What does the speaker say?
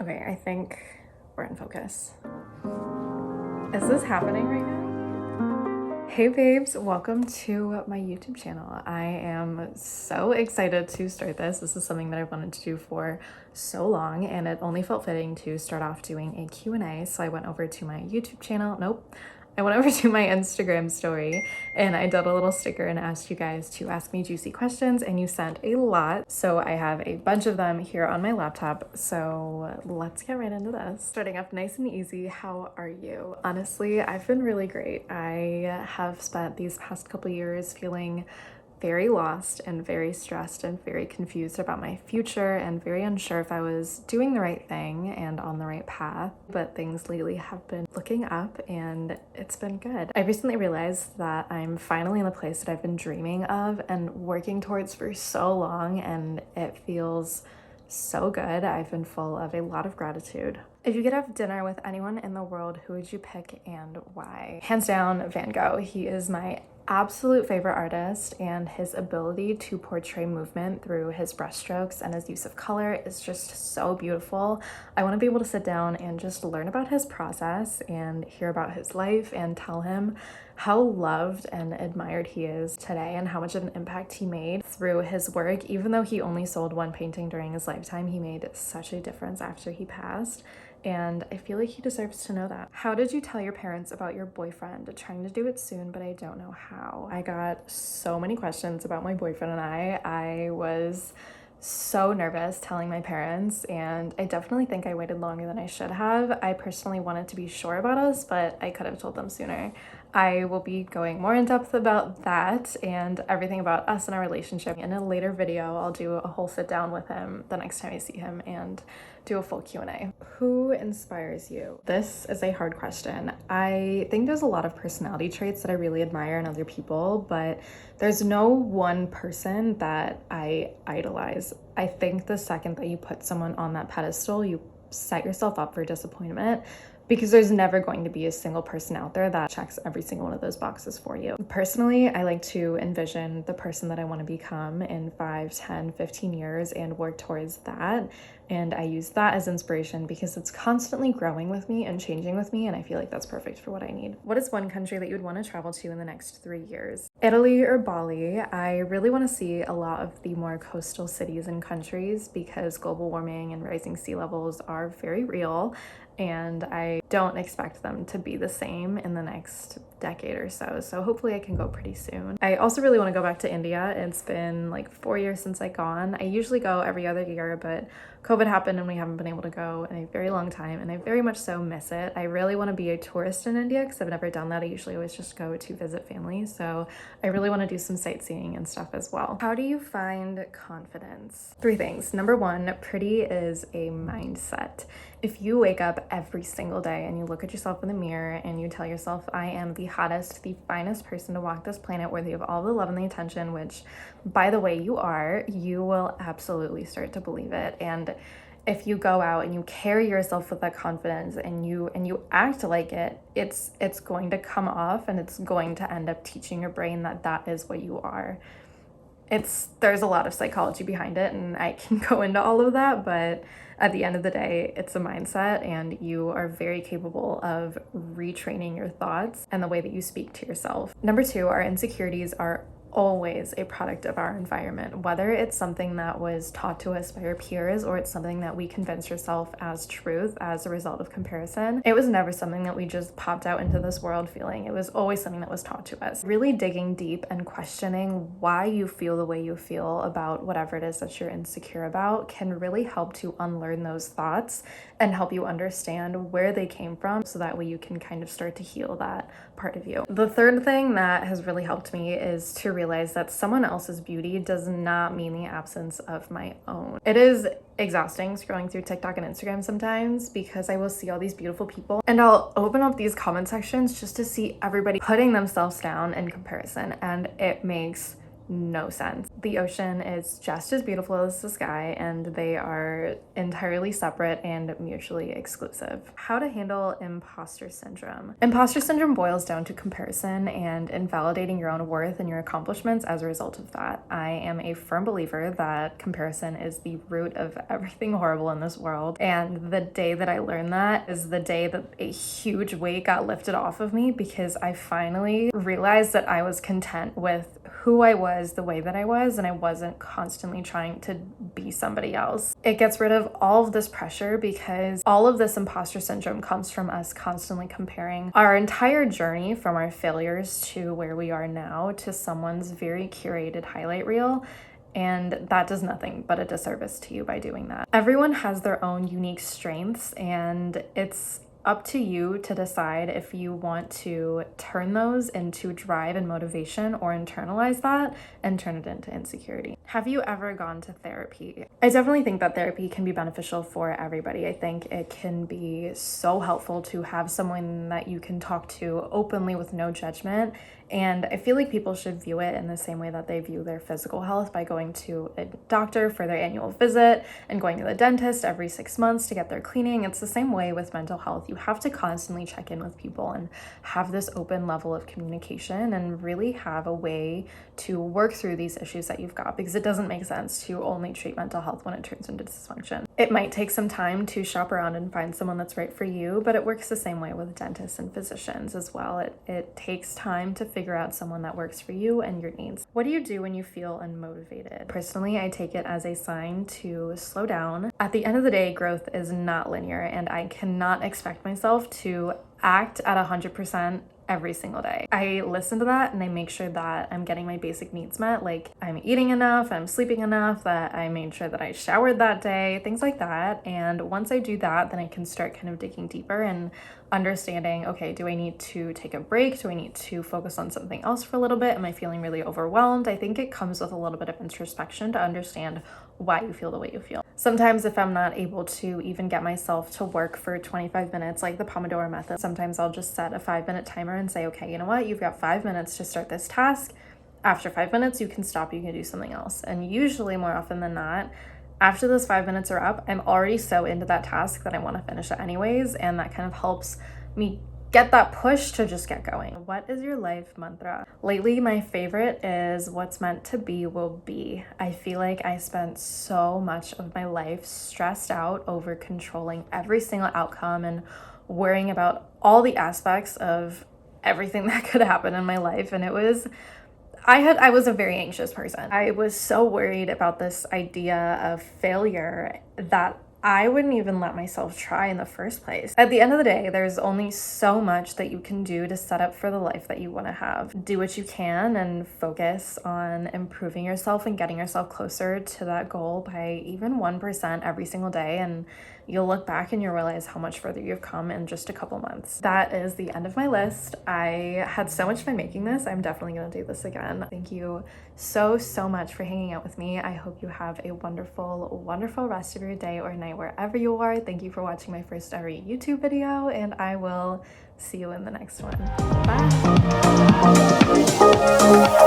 Okay, I think we're in focus. Is this happening right now? Hey babes, welcome to my YouTube channel. I am so excited to start this. This is something that I've wanted to do for so long, and it only felt fitting to start off doing a Q&A. So I went over to my YouTube channel. I went over to my Instagram story and I did a little sticker and asked you guys to ask me juicy questions, and you sent a lot. So I have a bunch of them here on my laptop. So let's get right into this. Starting off nice and easy, how are you? Honestly, I've been really great. I have spent these past couple years feeling very lost and very stressed and very confused about my future and very unsure if I was doing the right thing and on the right path. But things lately have been looking up and it's been good. I recently realized that I'm finally in the place that I've been dreaming of and working towards for so long, and it feels so good. I've been full of a lot of gratitude. If you could have dinner with anyone in the world, who would you pick and why? Hands down, Van Gogh. He is my absolute favorite artist, and his ability to portray movement through his brushstrokes and his use of color is just so beautiful. I want to be able to sit down and just learn about his process and hear about his life and tell him how loved and admired he is today and how much of an impact he made through his work. Even though he only sold one painting during his lifetime, he made such a difference after he passed. And I feel like he deserves to know that. How did you tell your parents about your boyfriend? Trying to do it soon, but I don't know how. I got so many questions about my boyfriend and I was so nervous telling my parents, and I definitely think I waited longer than I should have. I personally wanted to be sure about us, but I could have told them sooner. I will be going more in depth about that and everything about us and our relationship in a later video. I'll do a whole sit down with him the next time I see him and do a full Q&A. Who inspires you? This is a hard question. I think there's a lot of personality traits that I really admire in other people, but there's no one person that I idolize. I think the second that you put someone on that pedestal, you set yourself up for disappointment, because there's never going to be a single person out there that checks every single one of those boxes for you. Personally, I like to envision the person that I want to become in 5, 10, 15 years and work towards that. And I use that as inspiration because it's constantly growing with me and changing with me, and I feel like that's perfect for what I need. What is one country that you would want to travel to in the next 3 years? Italy or Bali. I really want to see a lot of the more coastal cities and countries because global warming and rising sea levels are very real, and I don't expect them to be the same in the next decade or so. So hopefully I can go pretty soon. I also really want to go back to India. It's been like 4 years since I've gone. I usually go every other year, but COVID happened and we haven't been able to go in a very long time, and I very much so miss it. I really want to be a tourist in India because I've never done that. I usually always just go to visit family, so I really want to do some sightseeing and stuff as well. How do you find confidence? 3 things. Number 1, pretty is a mindset. If you wake up every single day and you look at yourself in the mirror and you tell yourself, I am the hottest, the finest person to walk this planet, worthy of all the love and the attention, which by the way you are, you will absolutely start to believe it. And if you go out and you carry yourself with that confidence and you act like it, it's going to come off, and it's going to end up teaching your brain that that is what you are. There's a lot of psychology behind it, and I can go into all of that, but at the end of the day, it's a mindset, and you are very capable of retraining your thoughts and the way that you speak to yourself. Number 2, our insecurities are always a product of our environment, whether it's something that was taught to us by our peers or it's something that we convince ourselves as truth as a result of comparison. It was never something that we just popped out into this world feeling. It was always something that was taught to us. Really digging deep and questioning why you feel the way you feel about whatever it is that you're insecure about can really help to unlearn those thoughts and help you understand where they came from, so that way you can kind of start to heal that part of you. The third thing that has really helped me is to realize that someone else's beauty does not mean the absence of my own. It is exhausting scrolling through TikTok and Instagram sometimes because I will see all these beautiful people and I'll open up these comment sections just to see everybody putting themselves down in comparison, and it makes no sense. The ocean is just as beautiful as the sky, and they are entirely separate and mutually exclusive. How to handle imposter syndrome. Imposter syndrome boils down to comparison and invalidating your own worth and your accomplishments as a result of that. I am a firm believer that comparison is the root of everything horrible in this world, and the day that I learned that is the day that a huge weight got lifted off of me, because I finally realized that I was content with who I was, the way that I was, and I wasn't constantly trying to be somebody else. It gets rid of all of this pressure, because all of this imposter syndrome comes from us constantly comparing our entire journey from our failures to where we are now to someone's very curated highlight reel. And that does nothing but a disservice to you by doing that. Everyone has their own unique strengths, and it's up to you to decide if you want to turn those into drive and motivation, or internalize that and turn it into insecurity. Have you ever gone to therapy? I definitely think that therapy can be beneficial for everybody. I think it can be so helpful to have someone that you can talk to openly with no judgment. And I feel like people should view it in the same way that they view their physical health, by going to a doctor for their annual visit and going to the dentist every 6 months to get their cleaning. It's the same way with mental health. You have to constantly check in with people and have this open level of communication, and really have a way to work through these issues that you've got, because it doesn't make sense to only treat mental health when it turns into dysfunction. It might take some time to shop around and find someone that's right for you, but it works the same way with dentists and physicians as well. It takes time to figure out someone that works for you and your needs. What do you do when you feel unmotivated? Personally, I take it as a sign to slow down. At the end of the day, growth is not linear, and I cannot expect myself to act at 100% every single day. I listen to that and I make sure that I'm getting my basic needs met, like I'm eating enough, I'm sleeping enough, that I made sure that I showered that day, things like that. And once I do that, then I can start kind of digging deeper and understanding, okay, do I need to take a break? Do I need to focus on something else for a little bit? Am I feeling really overwhelmed? I think it comes with a little bit of introspection to understand why you feel the way you feel. Sometimes if I'm not able to even get myself to work for 25 minutes, like the Pomodoro method, sometimes I'll just set a 5-minute timer and say, okay, you know what? You've got 5 minutes to start this task. After 5 minutes, you can stop, you can do something else. And usually, more often than not, after those 5 minutes are up, I'm already so into that task that I want to finish it anyways. And that kind of helps me get that push to just get going. What is your life mantra? Lately, my favorite is what's meant to be will be. I feel like I spent so much of my life stressed out over controlling every single outcome and worrying about all the aspects of everything that could happen in my life. And I was a very anxious person. I was so worried about this idea of failure that I wouldn't even let myself try in the first place. At the end of the day, there's only so much that you can do to set up for the life that you want to have. Do what you can and focus on improving yourself and getting yourself closer to that goal by even 1% every single day, and you'll look back and you'll realize how much further you've come in just a couple months. That is the end of my list. I had so much fun making this. I'm definitely going to do this again. Thank you so much for hanging out with me. I hope you have a wonderful, wonderful rest of your day or night wherever you are. Thank you for watching my first ever YouTube video, and I will see you in the next one. Bye!